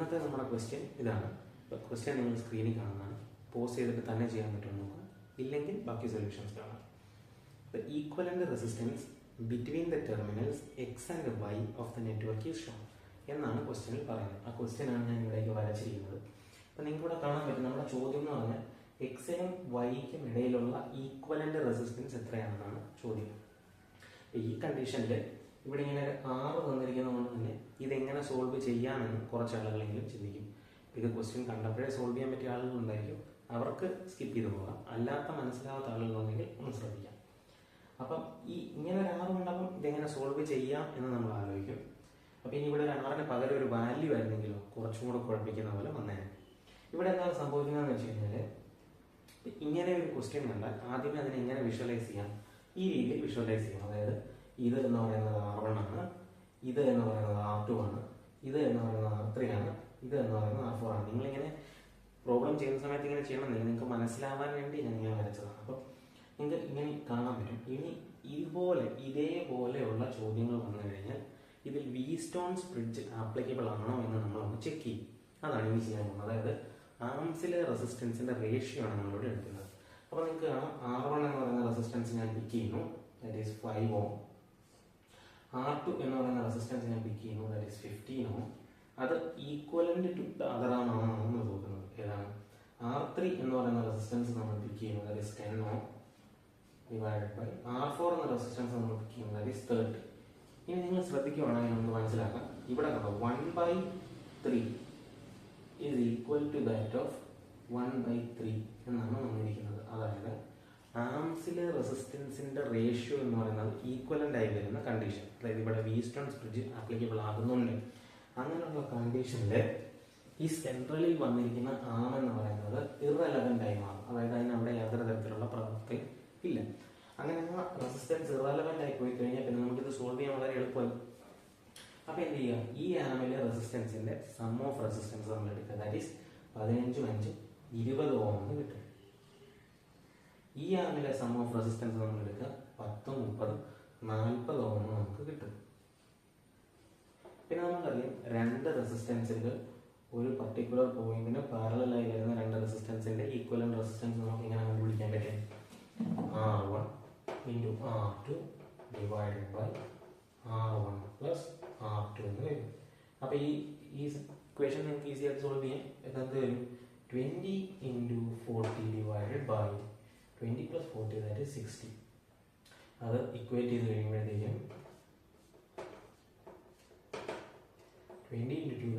ഇന്നത്തെ നമ്മുടെ ക്വസ്റ്റ്യൻ ഇതാണ്. ക്വസ്റ്റ്യൻ നിങ്ങൾ സ്ക്രീനിൽ കാണുന്നതാണ്. പോസ് ചെയ്തിട്ട് തന്നെ ചെയ്യാൻ പറ്റുമെന്ന് നോക്കുക, ഇല്ലെങ്കിൽ ബാക്കി സൊല്യൂഷൻസ് കാണാം. The equivalent resistance between the terminals x and y of the network is shown എന്നാണ് ക്വസ്റ്റ്യനിൽ പറയുന്നത്. ആ ക്വസ്റ്റ്യനാണ് ഞാൻ ഇവിടേക്ക് വരച്ചിരിക്കുന്നത്. അപ്പം നിങ്ങൾക്ക് ഇവിടെ കാണാൻ പറ്റും, നമ്മുടെ ചോദ്യം എന്ന് പറഞ്ഞാൽ എക്സിനും വൈക്കും ഇടയിലുള്ള ഈക്വലന്റ് റെസിസ്റ്റൻസ് എത്രയാണെന്നാണ് ചോദ്യം. ഈ കണ്ടീഷനിൽ ഇവിടെ ഇങ്ങനെ 6 തന്നിരിക്കുന്നതുകൊണ്ട് തന്നെ ഇതെങ്ങനെ സോൾവ് ചെയ്യാമെന്ന് കുറച്ച് ആളുകളെങ്കിലും ചിന്തിക്കും. ഇത് ക്വസ്റ്റ്യൻ കണ്ടപ്പോഴേ സോൾവ് ചെയ്യാൻ പറ്റിയ ആളുകളുണ്ടായിരിക്കും, അവർക്ക് സ്കിപ്പ് ചെയ്ത് പോകാം. അല്ലാത്ത മനസ്സിലാവാത്ത ആളുകളുണ്ടെങ്കിൽ ഒന്ന് ശ്രദ്ധിക്കാം. അപ്പം ഇങ്ങനെ ഒരു 6 ഉണ്ടപ്പം ഇതെങ്ങനെ സോൾവ് ചെയ്യാം എന്ന് നമ്മൾ ആലോചിക്കും. അപ്പം ഇനി ഇവിടെ ഒരു 6ന് പകരം ഒരു വാല്യൂ ആയിരുന്നെങ്കിലോ കുറച്ചും കൂടെ കുഴപ്പിക്കുന്ന പോലെ വന്നേനെ. ഇവിടെ എന്താണ് സംഭവിക്കുന്നതെന്ന് വെച്ച് കഴിഞ്ഞാൽ, ഇങ്ങനെ ഒരു ക്വസ്റ്റ്യൻ കണ്ടാൽ ആദ്യമേ അതിനെ എങ്ങനെ വിഷ്വലൈസ് ചെയ്യാം, ഈ രീതിയിൽ വിഷ്വലൈസ് ചെയ്യാം. അതായത് ഇത് എന്ന് പറയുന്നത് R1 ആണ്, ഇത് എന്ന് പറയുന്നത് R2 ആണ്, ഇത് എന്ന് പറയുന്നത് R3 ആണ്, ഇത് എന്ന് പറയുന്നത് R4 ആണ്. നിങ്ങളിങ്ങനെ പ്രോബ്ലം ചെയ്യുന്ന സമയത്ത് ഇങ്ങനെ ചെയ്യണമെന്നില്ല, നിങ്ങൾക്ക് മനസ്സിലാവാൻ വേണ്ടി ഞാൻ ഇങ്ങനെ വരച്ചതാണ്. അപ്പം നിങ്ങൾക്ക് ഇങ്ങനെ കാണാൻ പറ്റും. ഇനി ഇതേപോലെയുള്ള ചോദ്യങ്ങൾ വന്നു കഴിഞ്ഞാൽ ഇതിൽ വീറ്റ്സ്റ്റോൺസ് ബ്രിഡ്ജ് ആപ്ലിക്കബിൾ ആണോ എന്ന് നമ്മളൊന്ന് ചെക്ക് ചെയ്യും. അതാണ് ഇനി ചെയ്യാൻ പോകുന്നത്. അതായത് ആംസിലെ റെസിസ്റ്റൻസിന്റെ റേഷ്യോ ആണ് നമ്മളിവിടെ എടുക്കുന്നത്. അപ്പോൾ നിങ്ങൾക്ക് കാണാം, R1 എന്ന് പറയുന്ന റെസിസ്റ്റൻസ് ഞാൻ പിക്ക് ചെയ്യുന്നു, ദാറ്റ് ഈസ് 5 Ω. R2 എന്ന് പറയുന്ന റെസിസ്റ്റൻസ് ഞാൻ പിക്ക് ചെയ്യുന്നു, ദാറ്റ് ഈസ് 15 Ω. അത് ഈക്വലന്റ് ടു ദ അതർ ആണെന്നാണ് നമ്മൾ നോക്കുന്നത്. ഏതാണ്? R3 എന്ന് പറയുന്ന റെസിസ്റ്റൻസ് നമ്മൾ പിക്ക് ചെയ്യുന്നു, that is 10 Ω divided by R4 എന്ന റെസിസ്റ്റൻസ് നമ്മൾ പിക്ക് ചെയ്യുന്നു, ദാറ്റ് ഈസ് 30. ഇനി നിങ്ങൾ ശ്രദ്ധിക്കുകയാണെങ്കിൽ നമുക്ക് മനസ്സിലാക്കാം, ഇവിടെ കണ്ടോ 1/3 is equal to that of 1/3 എന്നാണ് വന്നിരിക്കുന്നത്. അതായത് ആംസിലെ റെസിസ്റ്റൻസിന്റെ റേഷ്യോ എന്ന് പറയുന്നത് ഈക്വലന്റ് ആയി വരുന്ന കണ്ടീഷൻ. അതായത് ഇവിടെ വീറ്റ്സ്റ്റോൺസ് ബ്രിഡ്ജ് ആപ്ലിക്കബിൾ ആകുന്നുണ്ട്. അങ്ങനെയുള്ള കണ്ടീഷനിൽ ഈ സെൻട്രലിൽ വന്നിരിക്കുന്ന ആം എന്ന് പറയുന്നത് ഇറലവന്റ് ആയി മാറും. അതായത് അതിന് അവിടെ യാതൊരു തരത്തിലുള്ള പ്രവൃത്തി ഇല്ല. അങ്ങനെ ആ റെസിസ്റ്റൻസ് ഇറലവന്റ് ആയി പോയി കഴിഞ്ഞാൽ പിന്നെ നമുക്കിത് സോൾവ് ചെയ്യാൻ വളരെ എളുപ്പമായി. അപ്പൊ എന്ത് ചെയ്യുക, ഈ ആമിലെ റെസിസ്റ്റൻസിന്റെ സം ഓഫ് റെസിസ്റ്റൻസ് നമ്മൾ എടുക്കുക, ദാറ്റ് ഈസ് 15 5 20 Ω എന്ന് കിട്ടും. ഈ ആമിലെ സം ഓഫ് റെസിസ്റ്റൻസ് നമ്മൾ എടുക്കുക 10 30 40 Ω എന്ന് നമുക്ക് കിട്ടും. പിന്നെ നമുക്കറിയാം, രണ്ട് റെസിസ്റ്റൻസുകൾ ഒരു പർട്ടിക്കുലർ പോയിന്റിന് പാരലൽ ആയി വരുന്ന രണ്ട് റെസിസ്റ്റൻസിന്റെ ഈക്വലന്റ് റെസിസ്റ്റൻസ് നമുക്ക് ഇങ്ങനെ കണ്ടുപിടിക്കാൻ പറ്റും. R1 into R2 divided by R1 plus R2 എന്ന് വരും. അപ്പൊ ഈ ഇക്വേഷൻ നിങ്ങൾക്ക് ഈസി ആയിട്ട് സോൾവ് ചെയ്യാം. എന്ത് വരും? 20 into 40 divided by 20 plus 40 that is 60. അത് ഇക്വേറ്റ് ചെയ്ത് കഴിയുമ്പോഴത്തേക്കും 20 into 2